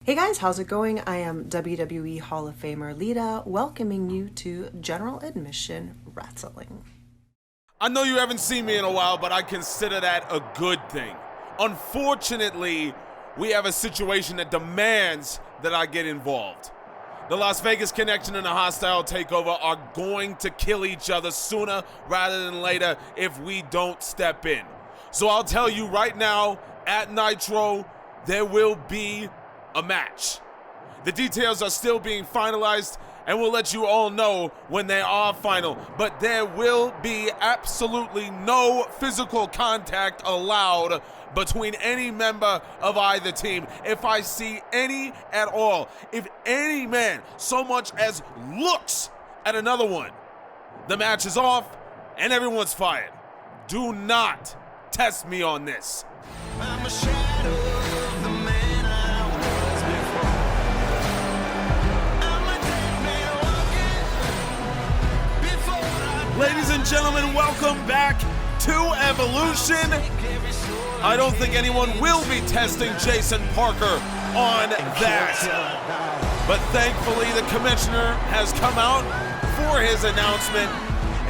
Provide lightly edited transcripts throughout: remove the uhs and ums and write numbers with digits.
Hey guys, how's it going? I am WWE Hall of Famer Lita, welcoming you to General Admission Wrestling. I know you haven't seen me in a while, but I consider that a good thing. Unfortunately, we have a situation that demands that I get involved. The Las Vegas Connection and the Hostile Takeover are going to kill each other sooner rather than later if we don't step in. So I'll tell you right now, at Nitro, there will be a match. The details are still being finalized, and we'll let you all know when they are final. But there will be absolutely no physical contact allowed between any member of either team. If I see any at all, if any man so much as looks at another one, the match is off and everyone's fired. Do not test me on this. I'm a shadow of the man I was before. I'm a dead man walking before. Ladies and gentlemen, welcome back to Evolution. I don't think anyone will be testing Jason Parker on that. But thankfully, the commissioner has come out for his announcement.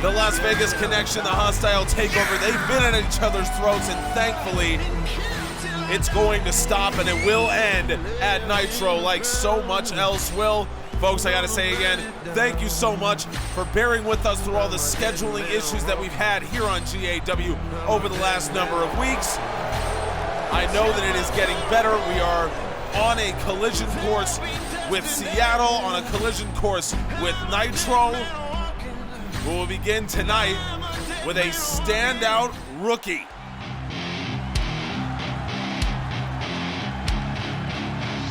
The Las Vegas Connection, the Hostile Takeover, they've been at each other's throats, and thankfully, it's going to stop, and it will end at Nitro like so much else will. Folks, I gotta say again, thank you so much for bearing with us through all the scheduling issues that we've had here on GAW over the last number of weeks. I know that it is getting better. We are on a collision course with Seattle, on a collision course with Nitro. We will begin tonight with a standout rookie.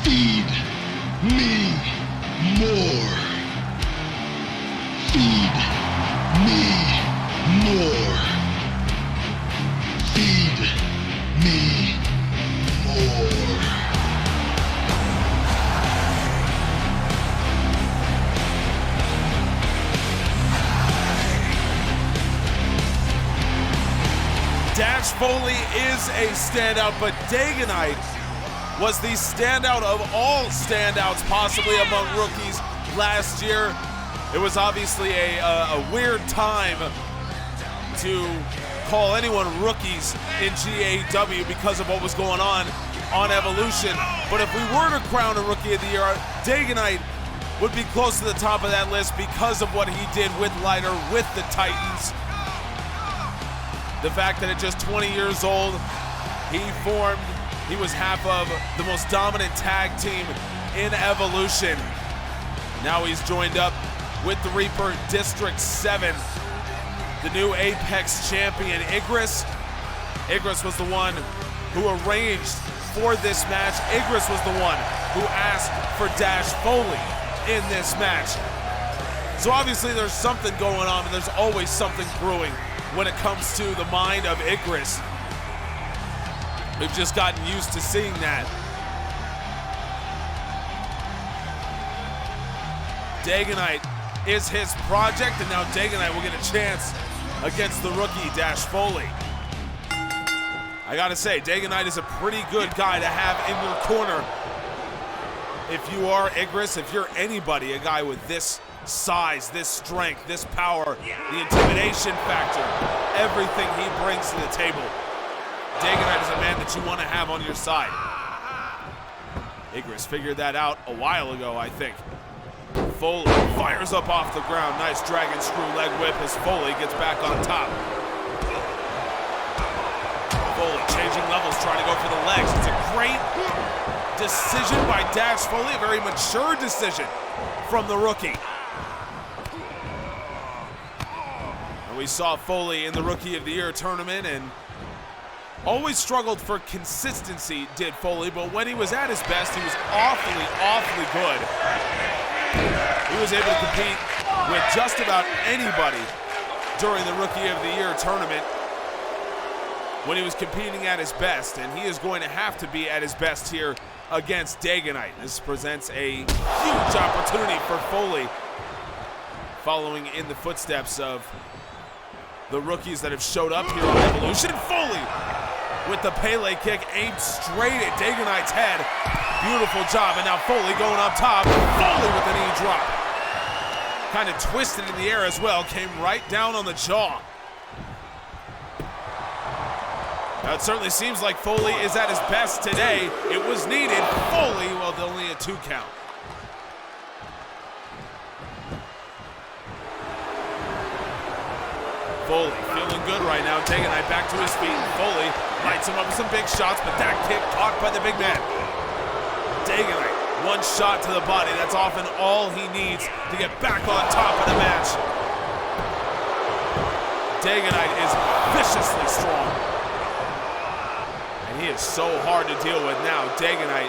Feed me more. Feed me more. Feed me more. Dash Foley is a standout, but Dagonite was the standout of all standouts possibly among rookies last year. It was obviously a weird time to call anyone rookies in GAW because of what was going on Evolution. But if we were to crown a Rookie of the Year, Dagonite would be close to the top of that list because of what he did with Lighter, with the Titans. The fact that at just 20 years old, he was half of the most dominant tag team in Evolution. Now he's joined up with the Reaper District 7, the new Apex champion, Igris. Igris was the one who arranged for this match. Igris was the one who asked for Dash Foley in this match. So obviously there's something going on, and there's always something brewing when it comes to the mind of Igris. We've just gotten used to seeing that. Dagonite is his project, and now Dagonite will get a chance against the rookie, Dash Foley. I gotta say, Dagonite is a pretty good guy to have in your corner. If you are Igris, if you're anybody, a guy with this size, this strength, this power, the intimidation factor, everything he brings to the table. Dagonite is a man that you want to have on your side. Igris figured that out a while ago, I think. Foley fires up off the ground. Nice dragon screw leg whip as Foley gets back on top. Foley changing levels, trying to go for the legs. It's a great decision by Dash Foley, a very mature decision from the rookie. And we saw Foley in the Rookie of the Year tournament and always struggled for consistency, did Foley, but when he was at his best, he was awfully good. He was able to compete with just about anybody during the Rookie of the Year tournament when he was competing at his best, and he is going to have to be at his best here against Dagonite. This presents a huge opportunity for Foley, following in the footsteps of the rookies that have showed up here on Evolution. Foley with the Pele kick aimed straight at Dagonite's head. Beautiful job, and now Foley going up top. Foley with a knee drop. Kind of twisted in the air as well, came right down on the jaw. Now it certainly seems like Foley is at his best today. It was needed. Foley, well, only a 2 count. Foley feeling good right now. Dagonite back to his feet. Foley lights him up with some big shots, but that kick caught by the big man. Dagonite, 1 shot to the body. That's often all he needs to get back on top of the match. Dagonite is viciously strong. And he is so hard to deal with now. Dagonite,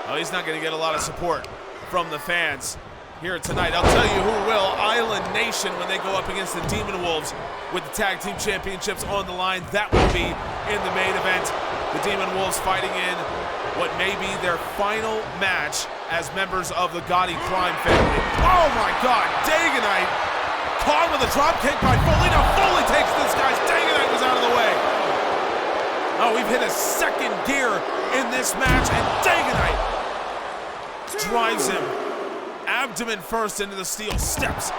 well, he's not going to get a lot of support from the fans here tonight. I'll tell you who will. Island Nation, when they go up against the Demon Wolves with the Tag Team Championships on the line. That will be in the main event. The Demon Wolves fighting in what may be their final match as members of the GAW crime family. Oh my God, Dagonite caught with a drop kick by Foley. Now Foley takes this guy's. Dagonite was out of the way. Oh, we've hit a second gear in this match, and Dagonite drives him abdomen first into the steel steps.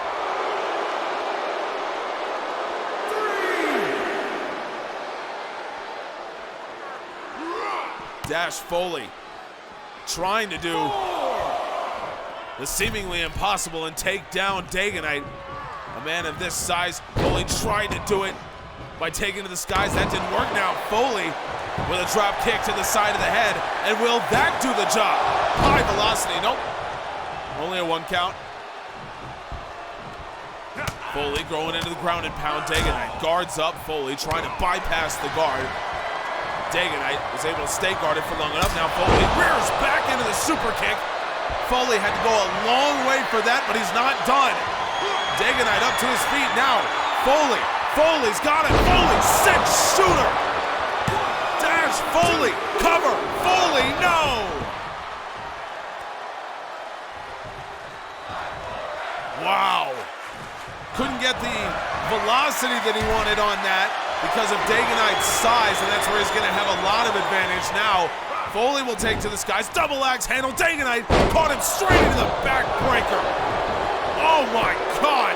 Dash Foley trying to do the seemingly impossible and take down Dagonite. A man of this size, Foley tried to do it by taking to the skies. That didn't work. Now Foley with a drop kick to the side of the head. And will that do the job? High velocity, nope. Only a 1 count. Foley going into the ground and pound. Dagonite guards up. Foley trying to bypass the guard. Dagonite was able to stay guarded for long enough. Now Foley rears back into the super kick. Foley had to go a long way for that, but he's not done. Dagonite up to his feet now. Foley's got it. Foley, 6-shooter. Dash Foley, cover. Foley, no. Wow. Couldn't get the velocity that he wanted on that because of Dagonite's size, and that's where he's going to have a lot of advantage now. Foley will take to the skies. Double axe handle. Dagonite caught him straight into the backbreaker. Oh my God.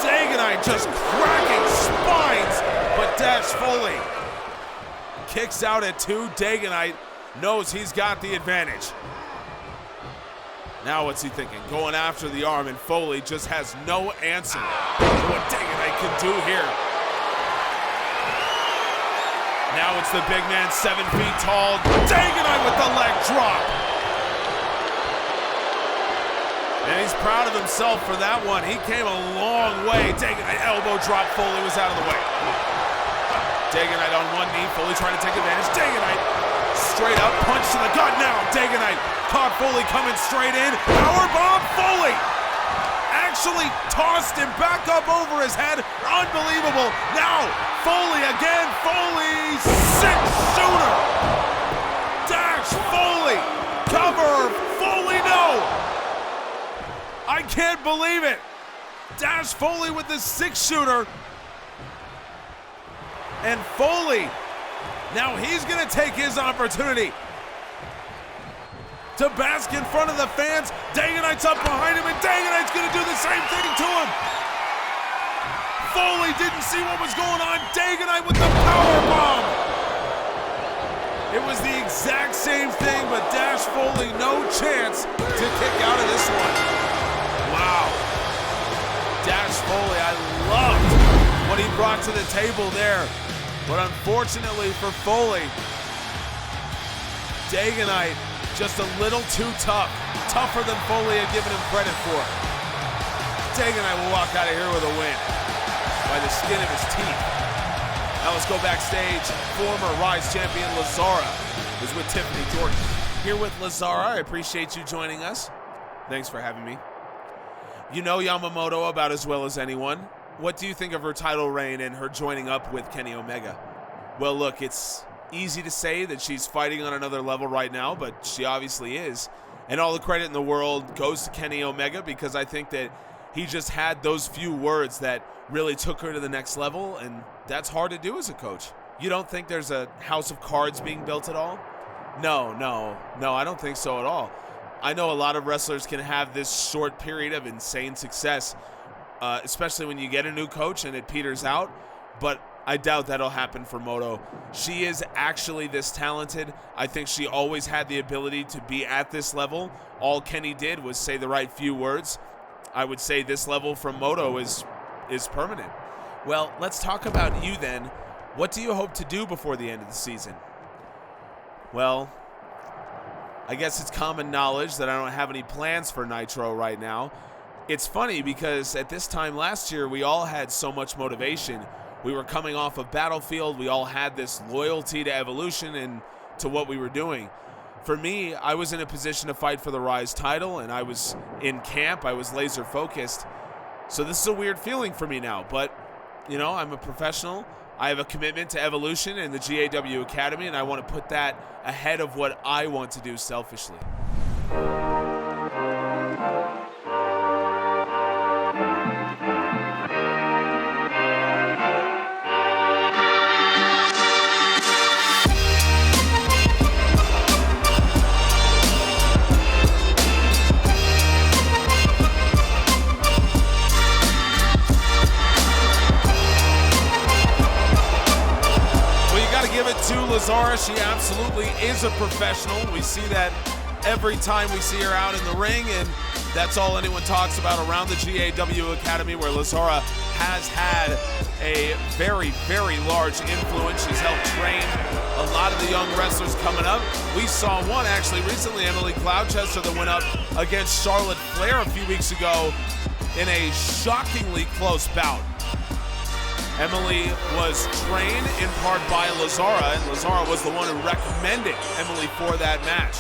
Dagonite just cracking spines, but Dash Foley kicks out at 2. Dagonite knows he's got the advantage. Now what's he thinking? Going after the arm, and Foley just has no answer to what Dagonite can do here. Now it's the big man, 7 feet tall. Dagonite with the leg drop. And he's proud of himself for that one. He came a long way. Dagonite elbow drop. Foley was out of the way. Dagonite on 1 knee. Foley trying to take advantage. Dagonite straight up punch to the gut now. Dagonite caught Foley coming straight in. Powerbomb. Foley actually tossed him back up over his head. Unbelievable. Now Foley again. Foley 6-shooter. Dash Foley. Cover. Foley no. I can't believe it. Dash Foley with the 6-shooter. And Foley, now he's going to take his opportunity to bask in front of the fans. Dagonite's up behind him, and Dagonite's going to do the same thing to him. Foley didn't see what was going on. Dagonite with the powerbomb. It was the exact same thing, but Dash Foley no chance to kick out of this one. Wow. Dash Foley, I loved what he brought to the table there. But unfortunately for Foley, Dagonite just a little too tough. Tougher than Foley had given him credit for. Dagonite will walk out of here with a win by the skin of his teeth. Now let's go backstage. Former Rise champion Lazzara is with Tiffany Jordan. Here with Lazzara, I appreciate you joining us. Thanks for having me. You know Yamamoto about as well as anyone. What do you think of her title reign and her joining up with Kenny Omega? Well, look, it's easy to say that she's fighting on another level right now, but she obviously is. And all the credit in the world goes to Kenny Omega because I think that he just had those few words that really took her to the next level, and that's hard to do as a coach. You don't think there's a house of cards being built at all? No, I don't think so at all. I know a lot of wrestlers can have this short period of insane success, especially when you get a new coach and it peters out, but I doubt that'll happen for Moto. She is actually this talented. I think she always had the ability to be at this level. All Kenny did was say the right few words. I would say this level from Moto is permanent. Well, let's talk about you then. What do you hope to do before the end of the season? Well, I guess it's common knowledge that I don't have any plans for Nitro right now. It's funny because at this time last year, we all had so much motivation. We were coming off of Battlefield. We all had this loyalty to Evolution and to what we were doing. For me, I was in a position to fight for the Rise title, and I was in camp. I was laser focused. So this is a weird feeling for me now, but you know, I'm a professional. I have a commitment to Evolution and the GAW Academy, and I want to put that ahead of what I want to do selfishly. To Lazzara, she absolutely is a professional. We see that every time we see her out in the ring, and that's all anyone talks about around the GAW Academy, where Lazzara has had a very, very large influence. She's helped train a lot of the young wrestlers coming up. We saw one actually recently, Emily Cloudchester, that went up against Charlotte Flair a few weeks ago in a shockingly close bout. Emily was trained in part by Lazzara, and Lazzara was the one who recommended Emily for that match.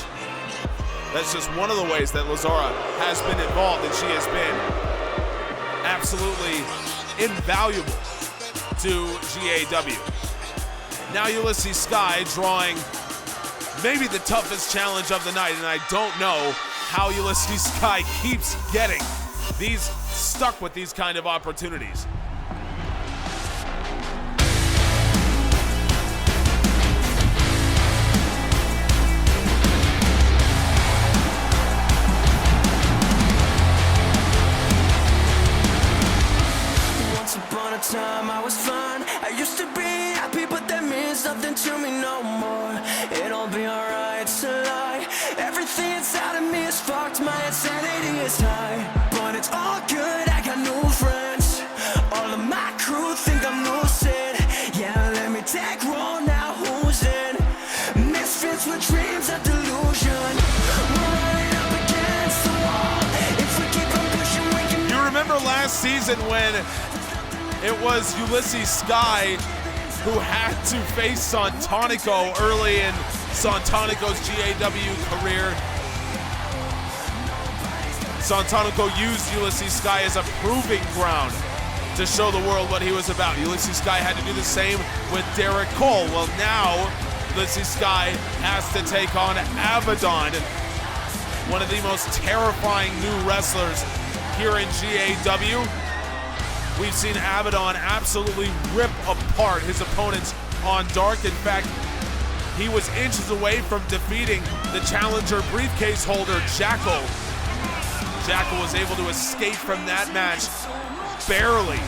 That's just one of the ways that Lazzara has been involved, and she has been absolutely invaluable to GAW. Now Ulysses Sky drawing maybe the toughest challenge of the night, and I don't know how Ulysses Sky keeps getting stuck with these kind of opportunities. Time I was fine, I used to be happy, but that means nothing to me no more. It'll be alright to lie. Everything inside of me is fucked, my insanity is high, but it's all good, I got new friends. All of my crew think I'm lucid. Yeah, let me take roll now, who's in? Misfits with dreams of delusion. We're running up against the wall. If we keep on pushing, we can. You remember last season when it was Ulysses Sky who had to face Santonico early in Santonico's GAW career. Santonico used Ulysses Sky as a proving ground to show the world what he was about. Ulysses Sky had to do the same with Derek Cole. Well, now Ulysses Sky has to take on Abbadon, one of the most terrifying new wrestlers here in GAW. We've seen Abbadon absolutely rip apart his opponents on Dark. In fact, he was inches away from defeating the challenger briefcase holder, Jackal. Jackal was able to escape from that match barely.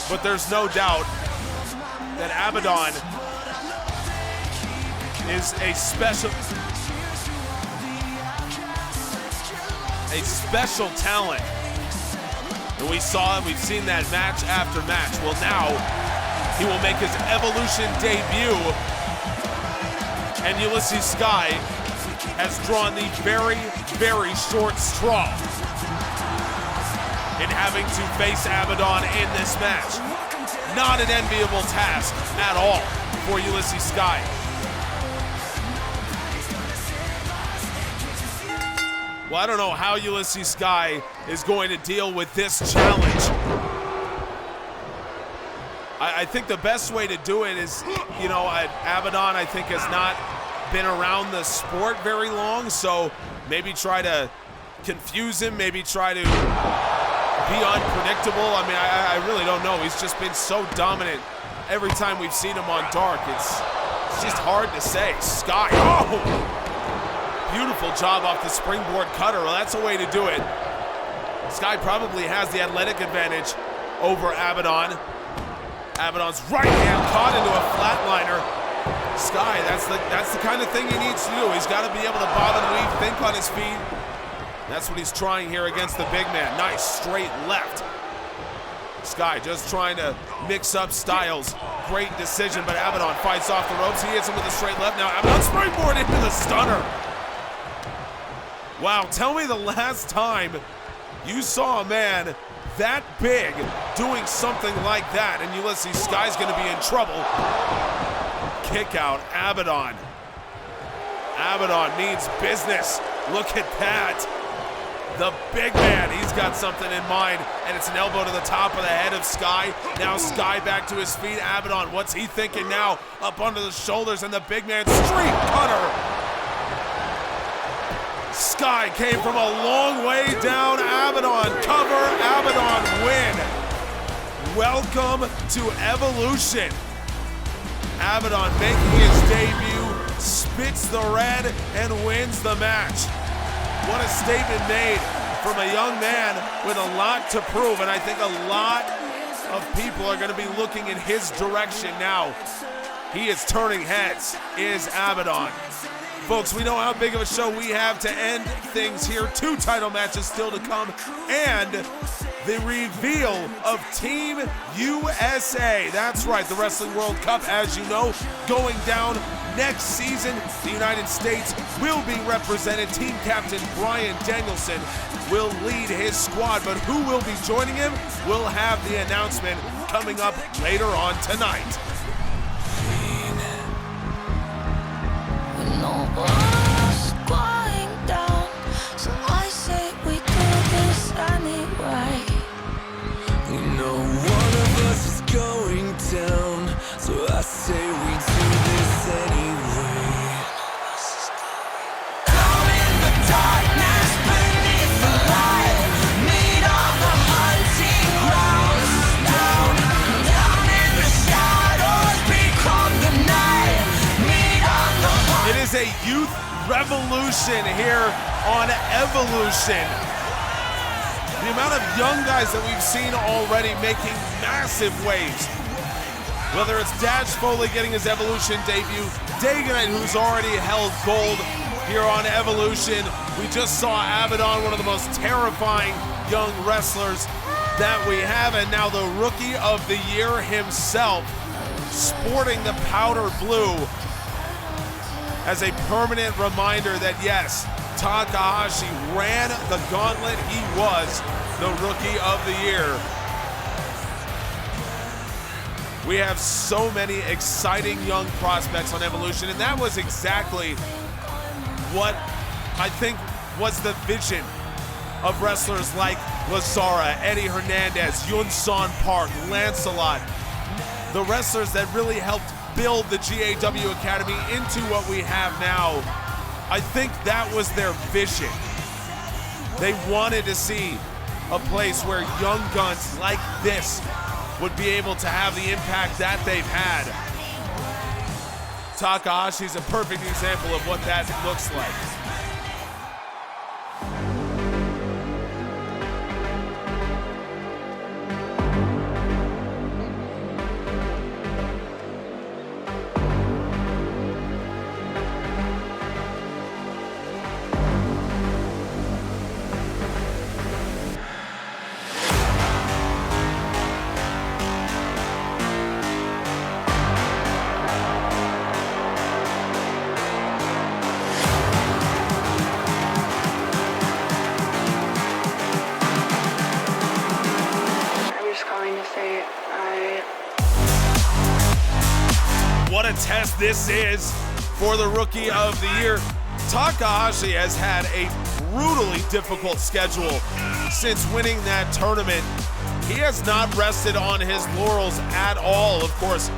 But there's no doubt that Abbadon is a special talent. And we've seen that match after match. Well, now he will make his Evolution debut, and Ulysses Sky has drawn the very, very short straw in having to face Abbadon in this match. Not an enviable task at all for Ulysses Sky. Well, I don't know how Ulysses Sky is going to deal with this challenge. I think the best way to do it is, you know, Abbadon, I think, has not been around the sport very long, so maybe try to confuse him, maybe try to be unpredictable. I mean, I really don't know. He's just been so dominant every time we've seen him on Dark. It's just hard to say. Sky, oh! Beautiful job off the springboard cutter. Well, that's a way to do it. Sky probably has the athletic advantage over Abbadon. Abbadon's right hand caught into a flatliner. Sky, that's the kind of thing he needs to do. He's got to be able to bob and weave, think on his feet. That's what he's trying here against the big man. Nice straight left. Sky just trying to mix up styles. Great decision, but Abbadon fights off the ropes. He hits him with a straight left. Now Abbadon springboard into the stunner. Wow, tell me the last time you saw a man that big doing something like that, and Ulysses Sky's gonna be in trouble. Kick out, Abbadon. Abbadon needs business. Look at that. The big man, he's got something in mind, and it's an elbow to the top of the head of Sky. Now Sky back to his feet. Abbadon, what's he thinking now? Up under the shoulders, and the big man street cutter. Sky came from a long way down. Abbadon cover, Abbadon win. Welcome to Evolution. Abbadon making his debut, spits the red, and wins the match. What a statement made from a young man with a lot to prove, and I think a lot of people are going to be looking in his direction now. He is turning heads, is Abbadon. Folks, we know how big of a show we have to end things here. 2 title matches still to come, and the reveal of Team USA. That's right, the Wrestling World Cup, as you know, going down next season. The United States will be represented. Team captain Brian Danielson will lead his squad, but who will be joining him? We'll have the announcement coming up later on tonight. Was going down, so I say we do this anyway. You know one of us is going down, so I say we do this anyway. Come in the darkness beneath the light, meet on the hunting grounds. Down in the shadows, become the night. Meet on the It is a youth revolution here on Evolution. The amount of young guys that we've seen already making massive waves. Whether it's Dash Foley getting his Evolution debut, Dagonite, who's already held gold here on Evolution. We just saw Abbadon, one of the most terrifying young wrestlers that we have, and now the Rookie of the Year himself, sporting the powder blue as a permanent reminder that yes, Takahashi ran the gauntlet. He was the Rookie of the Year. We have so many exciting young prospects on Evolution, and that was exactly what I think was the vision of wrestlers like Lazzara, Eddie Hernandez, Yunson Park, Lancelot, the wrestlers that really helped build the GAW Academy into what we have now. I think that was their vision. They wanted to see a place where young guns like this would be able to have the impact that they've had. Takahashi's a perfect example of what that looks like. What a test this is for the Rookie of the Year. Takahashi has had a brutally difficult schedule since winning that tournament. He has not rested on his laurels at all. Of course,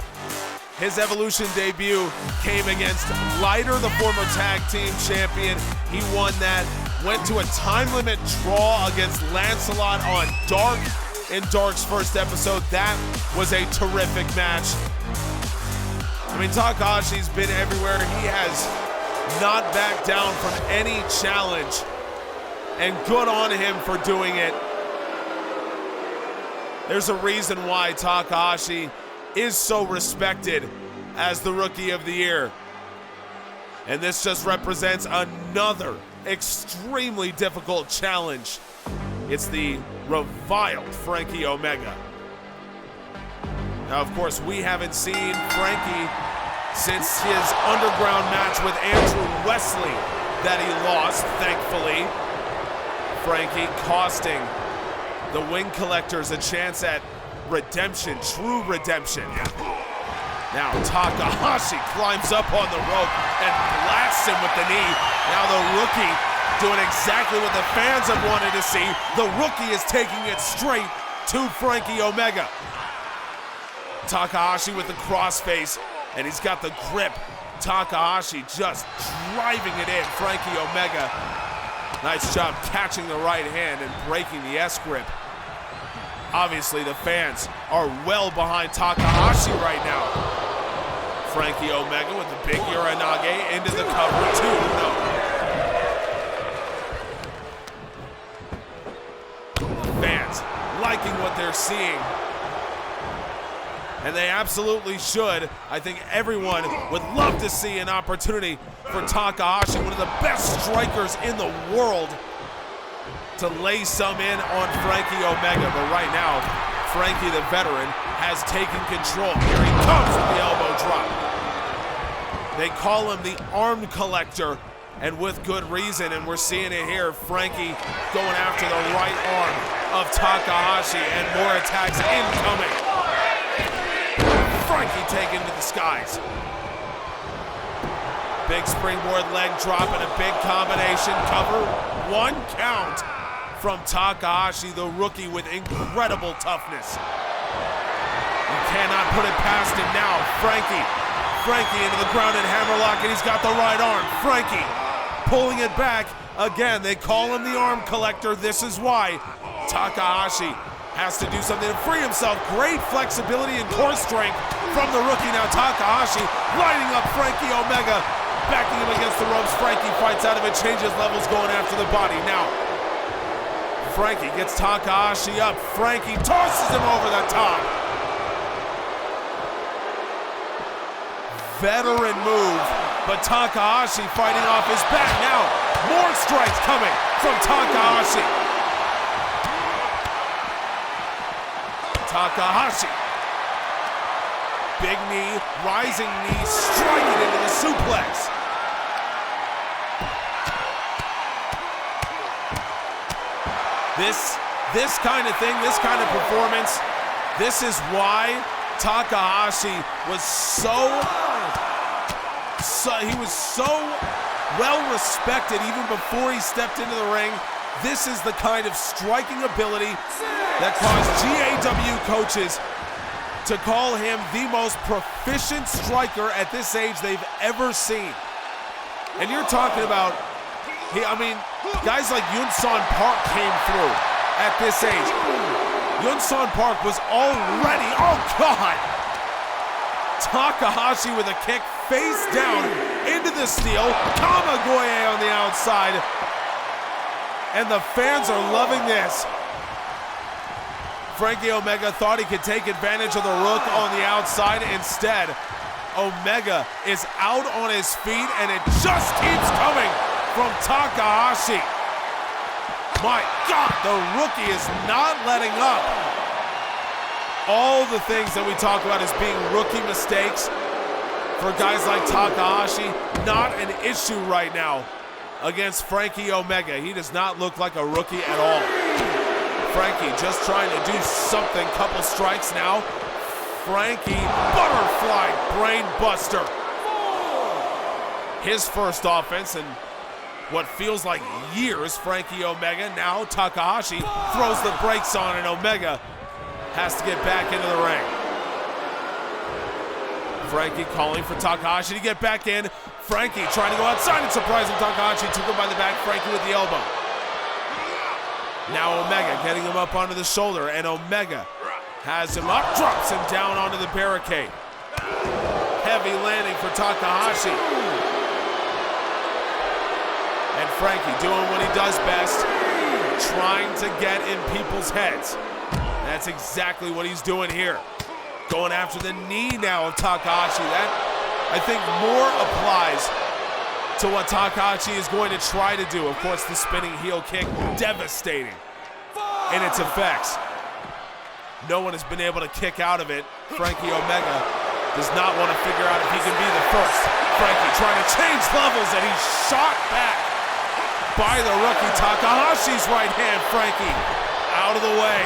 his Evolution debut came against Lighter, the former tag team champion. He won that, went to a time limit draw against Lancelot on Dark in Dark's first episode. That was a terrific match. I mean, Takahashi's been everywhere. He has not backed down from any challenge, and good on him for doing it. There's a reason why Takahashi is so respected as the Rookie of the Year. And this just represents another extremely difficult challenge. It's the reviled Franky Omega. Now, of course, we haven't seen Franky since his underground match with Andrew Wesley that he lost, thankfully. Franky costing the Wing Collectors a chance at redemption, true redemption. Now Takahashi climbs up on the rope and blasts him with the knee. Now the Rookie doing exactly what the fans have wanted to see. The Rookie is taking it straight to Franky Omega. Takahashi with the crossface, and he's got the grip. Takahashi just driving it in. Franky Omega, nice job catching the right hand and breaking the S-grip. Obviously, the fans are well behind Takahashi right now. Franky Omega with the big Uranage into the cover, 2-0. Fans liking what they're seeing. And they absolutely should. I think everyone would love to see an opportunity for Takahashi, one of the best strikers in the world, to lay some in on Franky Omega. But right now, Franky the veteran has taken control. Here he comes with the elbow drop. They call him the arm collector, and with good reason, and we're seeing it here. Franky going after the right arm of Takahashi, and more attacks incoming. Franky taken to the skies. Big springboard leg drop and a big combination cover. 1 count from Takahashi, the Rookie, with incredible toughness. You cannot put it past him now. Franky into the ground and hammerlock, and he's got the right arm. Franky pulling it back. Again, they call him the arm collector. This is why Takahashi has to do something to free himself. Great flexibility and core strength from the Rookie. Now Takahashi lighting up Franky Omega, backing him against the ropes. Franky fights out of it, changes levels, going after the body. Now Franky gets Takahashi up. Franky tosses him over the top. Veteran move, but Takahashi fighting off his back. Now more strikes coming from Takahashi. Takahashi. Big knee, rising knee, striking into the suplex. This kind of thing, this kind of performance, this is why Takahashi was so well respected even before he stepped into the ring. This is the kind of striking ability that caused GAW coaches to call him the most proficient striker at this age they've ever seen. And you're talking about, guys like Yun-Son Park came through at this age. Yun-Son Park was already, oh God! Takahashi with a kick, face down into the steel. Kamagoye on the outside. And the fans are loving this. Franky Omega thought he could take advantage of the Rook on the outside. Instead, Omega is out on his feet, and it just keeps coming from Takahashi. My God, the Rookie is not letting up. All the things that we talk about as being rookie mistakes for guys like Takahashi, not an issue right now against Franky Omega. He does not look like a rookie at all. Franky just trying to do something, couple strikes now. Franky, butterfly brain buster. His first offense in what feels like years. Franky Omega, now Takahashi throws the brakes on, and Omega has to get back into the ring. Franky calling for Takahashi to get back in. Franky trying to go outside and surprising Takahashi. Took him by the back. Franky with the elbow. Now Omega getting him up onto the shoulder, and Omega has him up, drops him down onto the barricade. heavy landing for Takahashi. And Franky doing what he does best, trying to get in people's heads. That's exactly what he's doing here. Going after the knee now of Takahashi. That, I think, more applies to what Takahashi is going to try to do. Of course, the spinning heel kick, devastating in its effects. No one has been able to kick out of it. Franky Omega does not want to figure out if he can be the first. Franky trying to change levels, and he's shot back by the rookie. Takahashi's right hand, Franky, out of the way.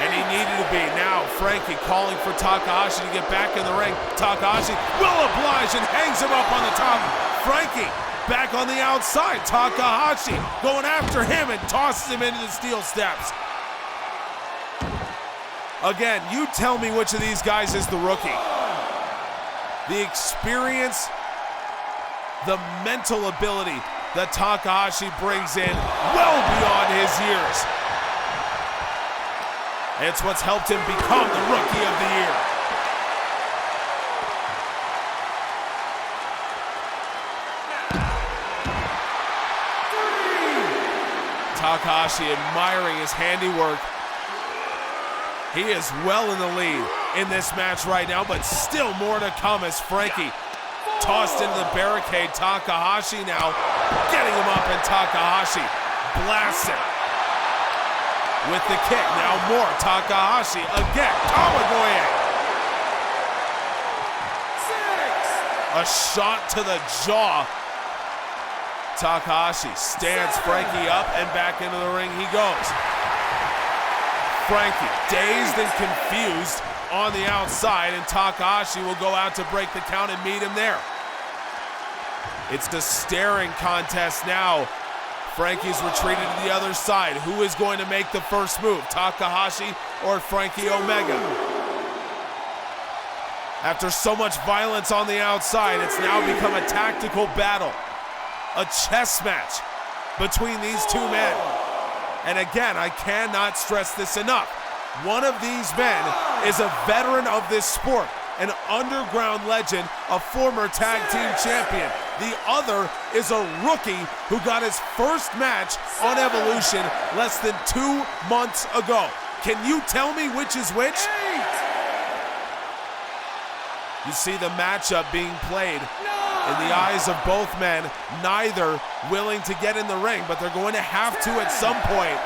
And he needed to be. Now Franky calling for Takahashi to get back in the ring. Takahashi will oblige and hangs him up on the top. Franky back on the outside. Takahashi going after him and tosses him into the steel steps. Again, you tell me which of these guys is the rookie. The experience, the mental ability that Takahashi brings in well beyond his years. It's what's helped him become the Rookie of the Year. Takahashi admiring his handiwork. He is well in the lead in this match right now, but still more to come as Franky tossed into the barricade. Takahashi now getting him up, and Takahashi blasts him with the kick. Now more Takahashi again. Kamagoye. A shot to the jaw. Takahashi stands Franky up, and back into the ring he goes. Franky dazed and confused on the outside, and Takahashi will go out to break the count and meet him there. It's the staring contest now. Franky's retreated to the other side. Who is going to make the first move, Takahashi or Franky Omega? After so much violence on the outside, it's now become a tactical battle, a chess match between these two men. And again, I cannot stress this enough. One of these men is a veteran of this sport, an underground legend, a former tag team champion. The other is a rookie who got his first match on Evolution less than 2 months ago. Can you tell me which is which? You see the matchup being played in the eyes of both men, neither willing to get in the ring, but they're going to have to at some point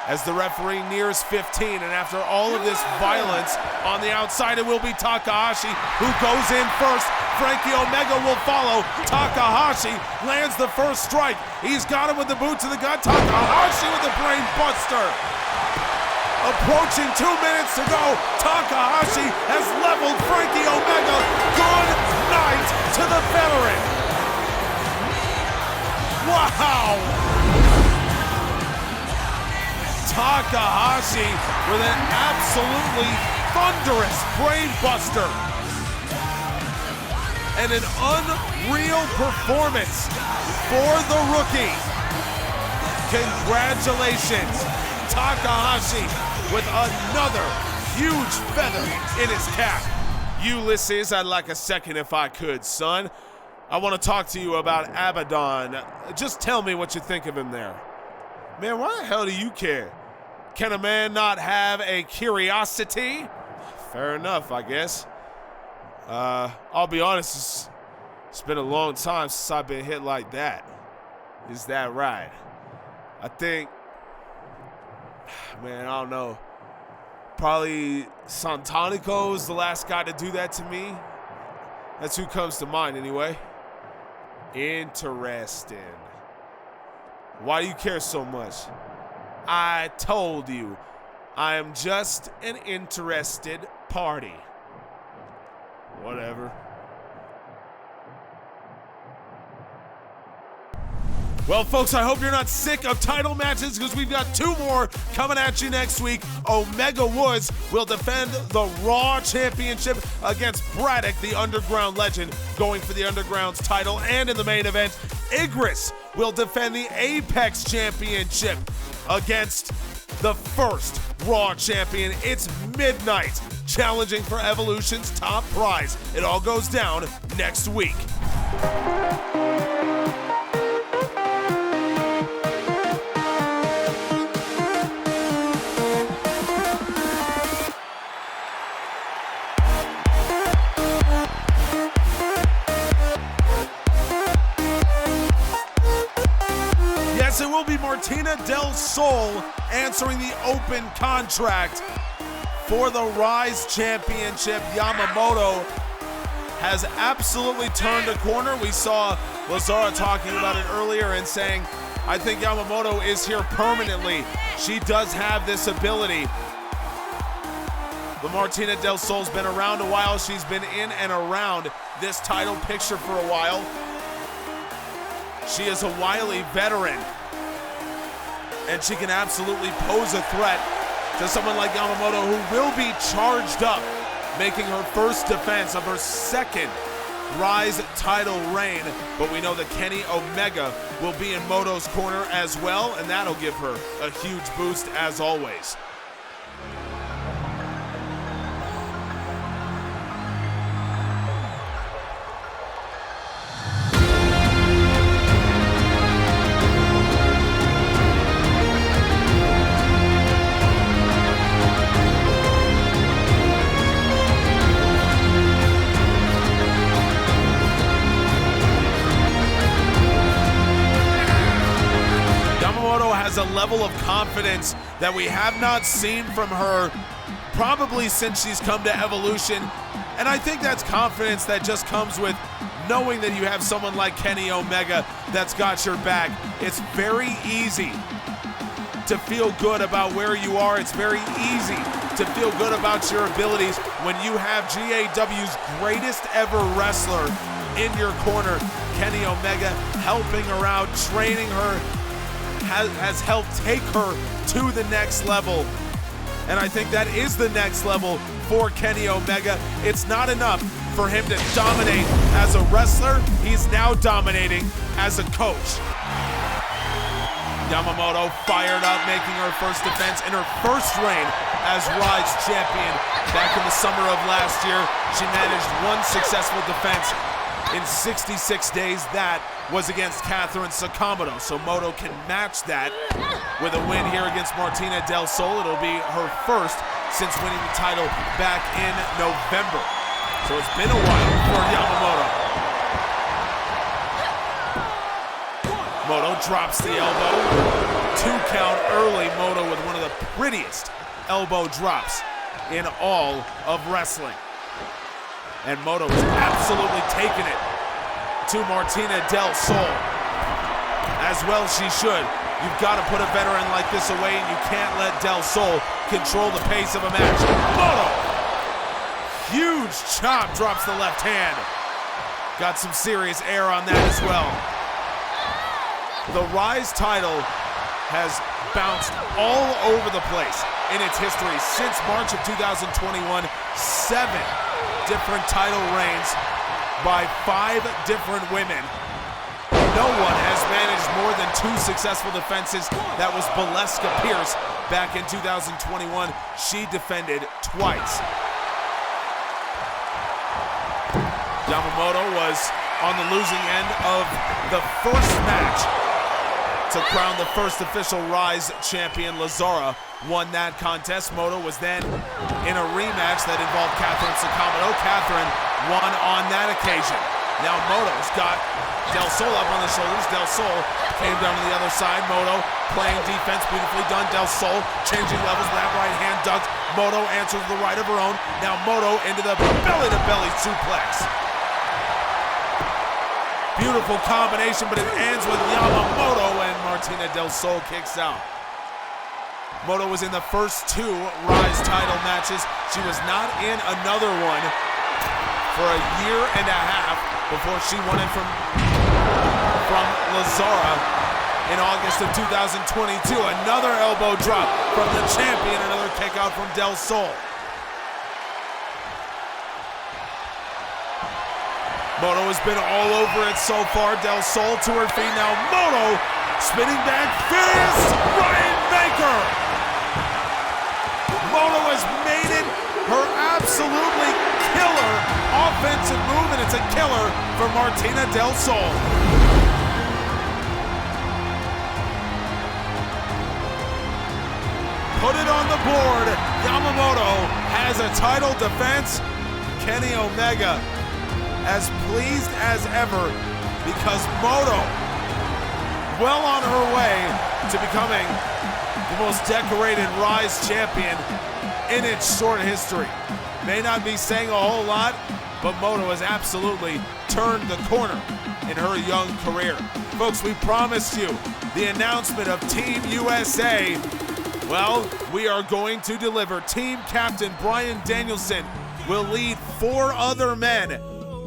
as the referee nears 15. And after all of this violence on the outside, it will be Takahashi who goes in first. Franky Omega will follow. Takahashi lands the first strike. He's got him with the boot to the gut. Takahashi with the brain buster. Approaching 2 minutes to go. Takahashi has leveled Franky Omega. Good night to the veteran. Wow. Takahashi with an absolutely thunderous brain buster. And an unreal performance for the rookie. Congratulations, Takahashi, with another huge feather in his cap. Ulysses, I'd like a second if I could, son. I want to talk to you about Abbadon. Just tell me what you think of him there. Man, why the hell do you care? Can a man not have a curiosity? Fair enough, I guess. I'll be honest, it's been a long time since I've been hit like that. Is that right? I think, man, I don't know. Probably Santanico is the last guy to do that to me. That's who comes to mind anyway. Interesting. Why do you care so much? I told you, I am just an interested party. Whatever. Well, folks, I hope you're not sick of title matches, because we've got 2 more coming at you next week. Omega Woods will defend the Raw Championship against Braddock, the Underground legend, going for the Underground's title. And in the main event, Igris will defend the Apex Championship against the first Raw champion. It's midnight. challenging for Evolution's top prize. It all goes down next week. It will be Martina Del Sol answering the open contract for the Rise Championship. Yamamoto has absolutely turned a corner. We saw Lazzara talking about it earlier and saying, I think Yamamoto is here permanently. She does have this ability. But Martina Del Sol's been around a while. She's been in and around this title picture for a while. She is a wily veteran, and she can absolutely pose a threat to someone like Yamamoto, who will be charged up, making her first defense of her second Rise title reign. But we know that Kenny Omega will be in Moto's corner as well, and that'll give her a huge boost as always. A level of confidence that we have not seen from her probably since she's come to Evolution, and I think that's confidence that just comes with knowing that you have someone like Kenny Omega that's got your back. It's very easy to feel good about where you are. It's very easy to feel good about your abilities when you have GAW's greatest ever wrestler in your corner. Kenny Omega helping her out, training her, has helped take her to the next level. And I think that is the next level for Kenny Omega. It's not enough for him to dominate as a wrestler. He's now dominating as a coach. Yamamoto fired up, making her first defense in her first reign as Rise champion. Back in the summer of last year, she managed one successful defense in 66 days. That was against Catherine Sakamoto, so Moto can match that with a win here against Martina Del Sol. It'll be her first since winning the title back in November. So it's been a while for Yamamoto. Moto drops the elbow. 2 count early. Moto with one of the prettiest elbow drops in all of wrestling. And Moto is absolutely taking it to Martina Del Sol. As well she should. You've got to put a veteran like this away, and you can't let Del Sol control the pace of a match. Moto! Huge chop, drops the left hand. Got some serious air on that as well. The Rise title has bounced all over the place in its history since March of 2021. 7 different title reigns by 5 different women. No one has managed more than 2 successful defenses. That was Valeska Pierce back in 2021. She defended twice. Yamamoto was on the losing end of the first match to crown the first official Rise champion. Lazzara won that contest. Moto was then in a rematch that involved Catherine Sakamoto. Catherine won on that occasion. Now Moto's got Del Sol up on the shoulders. Del Sol came down to the other side. Moto playing defense, beautifully done. Del Sol changing levels with that right hand ducked. Moto answers the right of her own. Now Moto into the belly-to-belly suplex. Beautiful combination, but it ends with Yamamoto, and Martina Del Sol kicks out. Moto was in the first 2 Rise title matches. She was not in another one for a year and a half before she won it from Lazzara in August of 2022. Another elbow drop from the champion, another kick out from Del Sol. Moto has been all over it so far. Del Sol to her feet now. Moto spinning back fist, Brian Baker. Moto has made it her absolutely killer offensive move, and it's a killer for Martina del Sol. Put it on the board. Yamamoto has a title defense. Kenny Omega as pleased as ever because Moto well on her way to becoming the most decorated Rise champion in its short history. May not be saying a whole lot, but Moto has absolutely turned the corner in her young career. Folks, we promised you the announcement of Team USA. Well, we are going to deliver. Team captain Bryan Danielson will lead 4 other men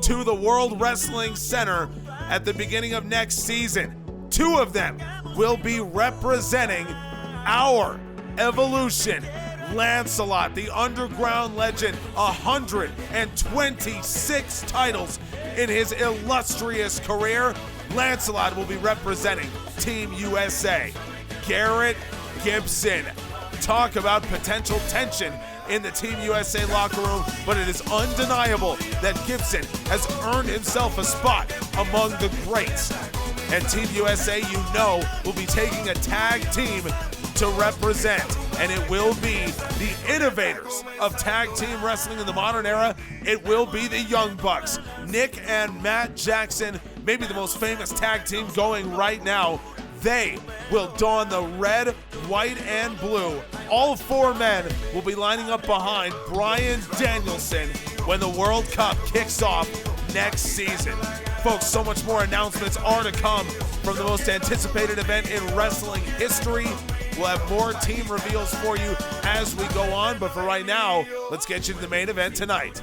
to the World Wrestling Center at the beginning of next season. 2 of them will be representing our Evolution. Lancelot, the underground legend, 126 titles in his illustrious career. Lancelot will be representing Team USA. Garrett Gibson. Talk about potential tension in the Team USA locker room, but it is undeniable that Gibson has earned himself a spot among the greats. And Team USA, you know, will be taking a tag team to represent, and it will be the innovators of tag team wrestling in the modern era. It will be the Young Bucks. Nick and Matt Jackson, maybe the most famous tag team going right now. They will don the red, white, and blue. All 4 men will be lining up behind Bryan Danielson when the World Cup kicks off next season. Folks, so much more announcements are to come from the most anticipated event in wrestling history. We'll have more team reveals for you as we go on, but for right now, let's get you to the main event tonight.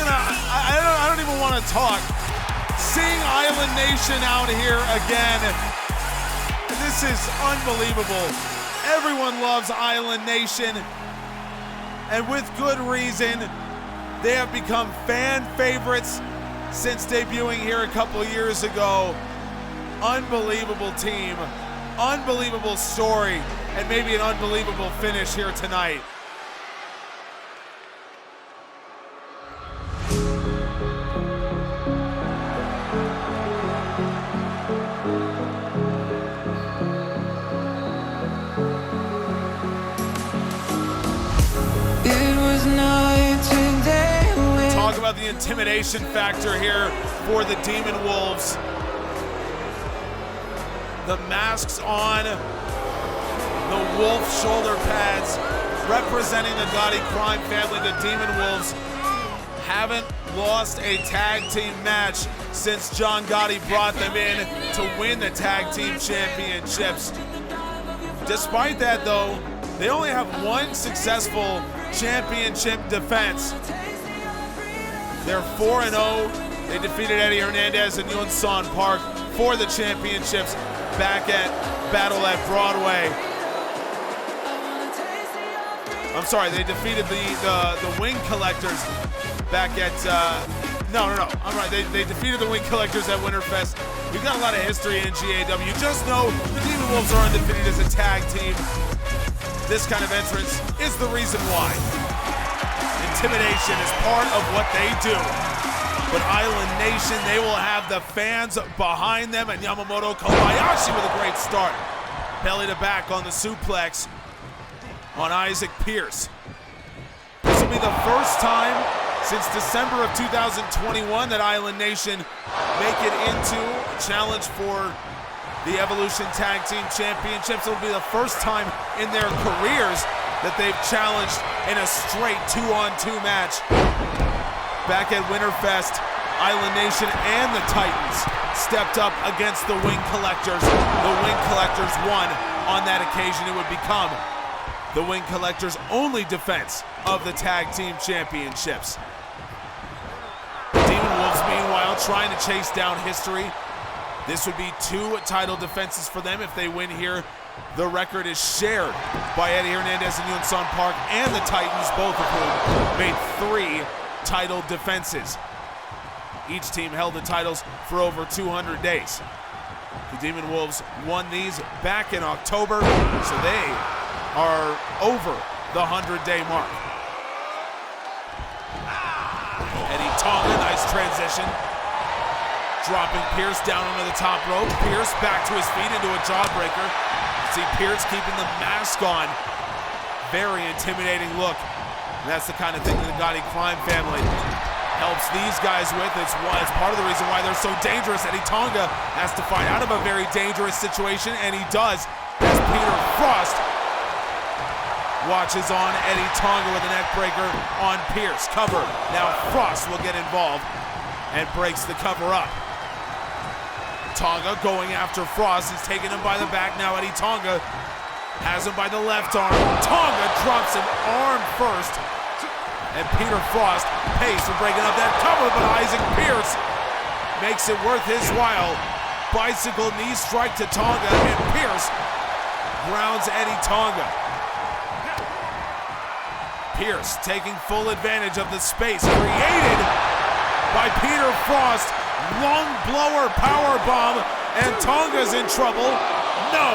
I don't even want to talk. Seeing Island Nation out here again, this is unbelievable. Everyone loves Island Nation, and with good reason. They have become fan favorites since debuting here a couple years ago. Unbelievable team, unbelievable story, and maybe an unbelievable finish here tonight. Talk about the intimidation factor here for the Demon Wolves. The masks on, the wolf shoulder pads representing the Gotti crime family. The Demon Wolves haven't lost a tag team match since John Gotti brought them in to win the tag team championships. Despite that though, they only have one successful championship defense. They're 4-0. They defeated Eddie Hernandez and Yun Son Park for the championships back at Battle at Broadway. I'm sorry, they defeated the Wing Collectors back at, no, I'm right. They defeated the Wing Collectors at Winterfest. We've got a lot of history in GAW. Just know the Demon Wolves are undefeated as a tag team. This kind of entrance is the reason why. Intimidation is part of what they do. But Island Nation, they will have the fans behind them, and Yamamoto Kobayashi with a great start. Belly to back on the suplex on Isaac Pierce. This will be the first time since December of 2021 that Island Nation make it into a challenge for the Evolution Tag Team Championships. It'll be the first time in their careers that they've challenged in a straight 2-on-2 match. Back at Winterfest, Island Nation and the Titans stepped up against the Wing Collectors. The Wing Collectors won on that occasion. It would become the Wing Collectors' only defense of the Tag Team Championships. The Demon Wolves, meanwhile, trying to chase down history. This would be 2 title defenses for them if they win here. The record is shared by Eddie Hernandez and Yun-Sun Park and the Titans, both of whom made 3 title defenses. Each team held the titles for over 200 days. The Demon Wolves won these back in October, so they are over the 100-day mark. Eddie Tonga, nice transition. Dropping Pierce down onto the top rope. Pierce back to his feet into a jawbreaker. See Pierce keeping the mask on. Very intimidating look. And that's the kind of thing that the Gotti crime family helps these guys with. It's part of the reason why they're so dangerous. Eddie Tonga has to fight out of a very dangerous situation, and he does, as Peter Frost watches on Eddie Tonga with a neck breaker on Pierce. Cover. Now Frost will get involved and breaks the cover up. Tonga going after Frost. He's taking him by the back. Now Eddie Tonga has him by the left arm. Tonga drops him arm first. And Peter Frost pays for breaking up that cover, but Isaac Pierce makes it worth his while. Bicycle knee strike to Tonga, and Pierce grounds Eddie Tonga. Pierce taking full advantage of the space created by Peter Frost. Lung blower power bomb, and Tonga's in trouble. No.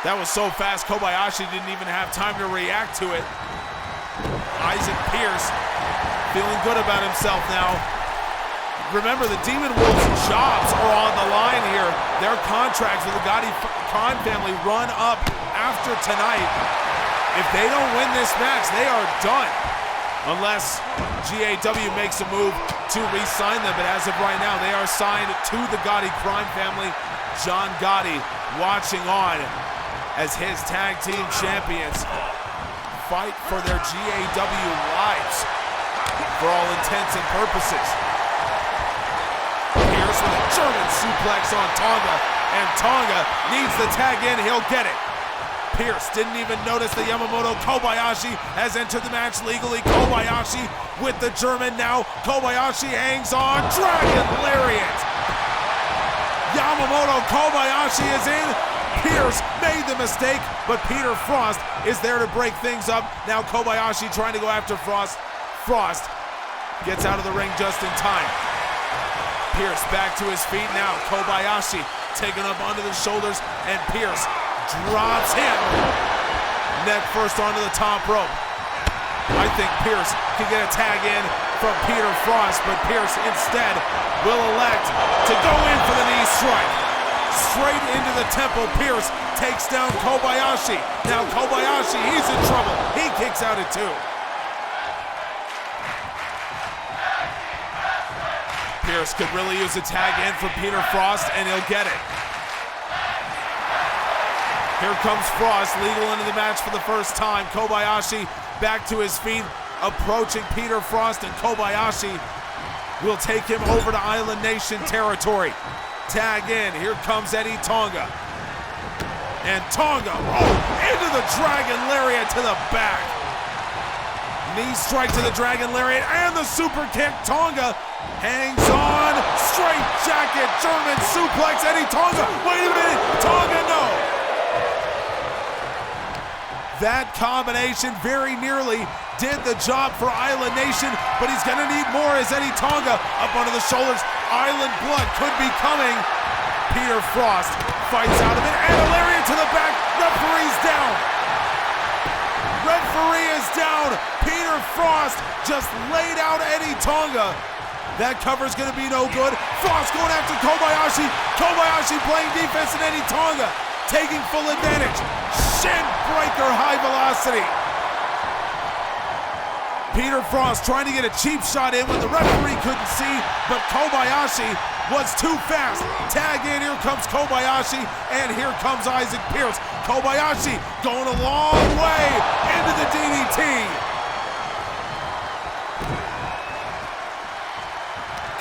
That was so fast, Kobayashi didn't even have time to react to it. Isaac Pierce feeling good about himself now. Remember, the Demon Wolves' jobs are on the line here. Their contracts with the Gotti crime family run up after tonight. If they don't win this match, they are done. Unless GAW makes a move to re-sign them, but as of right now, they are signed to the Gotti crime family. John Gotti watching on as his tag team champions fight for their GAW lives for all intents and purposes. Pierce with a German suplex on Tonga, and Tonga needs the tag in, he'll get it. Pierce didn't even notice the Yamamoto. Kobayashi has entered the match legally. Kobayashi with the German now. Kobayashi hangs on. Dragon Lariat. Yamamoto, Kobayashi is in. Pierce made the mistake, but Peter Frost is there to break things up. Now Kobayashi trying to go after Frost. Frost gets out of the ring just in time. Pierce back to his feet now. Kobayashi taken up onto the shoulders, and Pierce drops him neck first onto the top rope. I think Pierce can get a tag in from Peter Frost, but Pierce instead will elect to go in for the knee strike. Straight into the temple, Pierce takes down Kobayashi. Now Kobayashi, he's in trouble. He kicks out at 2. Pierce could really use a tag in from Peter Frost, and he'll get it. Here comes Frost, legal into the match for the first time. Kobayashi back to his feet, approaching Peter Frost, and Kobayashi will take him over to Island Nation territory. Tag in, here comes Eddie Tonga. And Tonga, into the Dragon Lariat to the back. Knee strike to the Dragon Lariat and the super kick. Tonga hangs on, straight jacket, German suplex, Eddie Tonga, wait a minute, Tonga, no. That combination very nearly did the job for Island Nation, but he's gonna need more as Eddie Tonga up onto the shoulders. Island blood could be coming. Peter Frost fights out of it, and a lariat to the back. Referee's down. Referee is down. Peter Frost just laid out Eddie Tonga. That cover's gonna be no good. Frost going after Kobayashi. Kobayashi playing defense, and Eddie Tonga taking full advantage. Shin breaker high velocity. Peter Frost trying to get a cheap shot in when the referee couldn't see, but Kobayashi was too fast. Tag in, here comes Kobayashi, and here comes Isaac Pierce. Kobayashi going a long way into the DDT.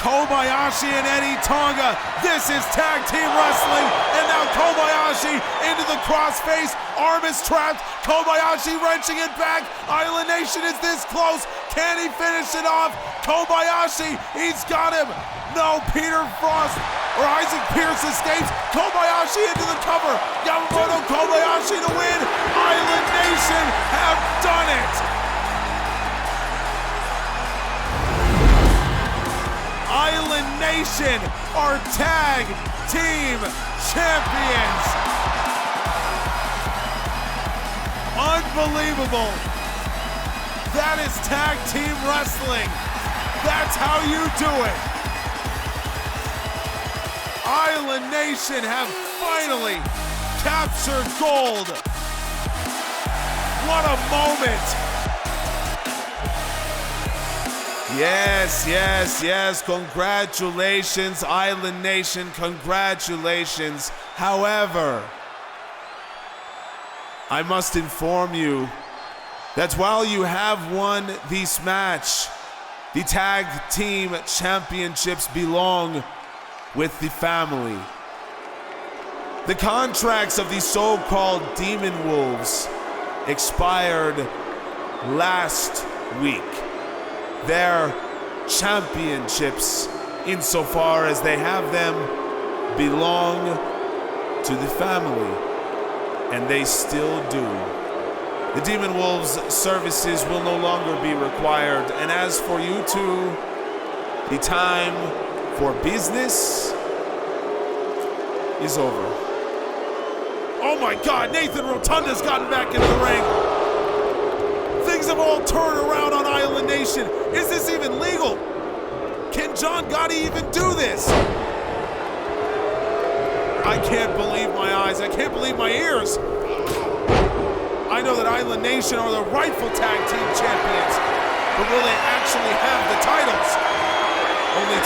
Kobayashi and Eddie Tonga. This is tag team wrestling, and now Kobayashi into the crossface. Arm is trapped. Kobayashi wrenching it back. Island Nation is this close. Can he finish it off? Kobayashi, he's got him. No, Peter Frost or Isaac Pierce escapes. Kobayashi into the cover. Yamamoto, Kobayashi to win. Island Nation have done it. Island Nation are tag team champions. Unbelievable. That is tag team wrestling. That's how you do it. Island Nation have finally captured gold. What a moment. Yes, yes, yes. Congratulations, Island Nation. Congratulations. However, I must inform you that while you have won this match, the tag team championships belong with the family. The contracts of the so-called Demon Wolves expired last week. Their championships, insofar as they have them, belong to the family, and they still do. The Demon Wolves' services will no longer be required, and as for you two, the time for business is over. Oh my God, Nathan Rotunda's gotten back into the ring. Things have all turned around on Island Nation. Is this even legal? Can John Gotti even do this? I can't believe my eyes. I can't believe my ears. I know that Island Nation are the rightful tag team champions, but will they actually have the titles? Only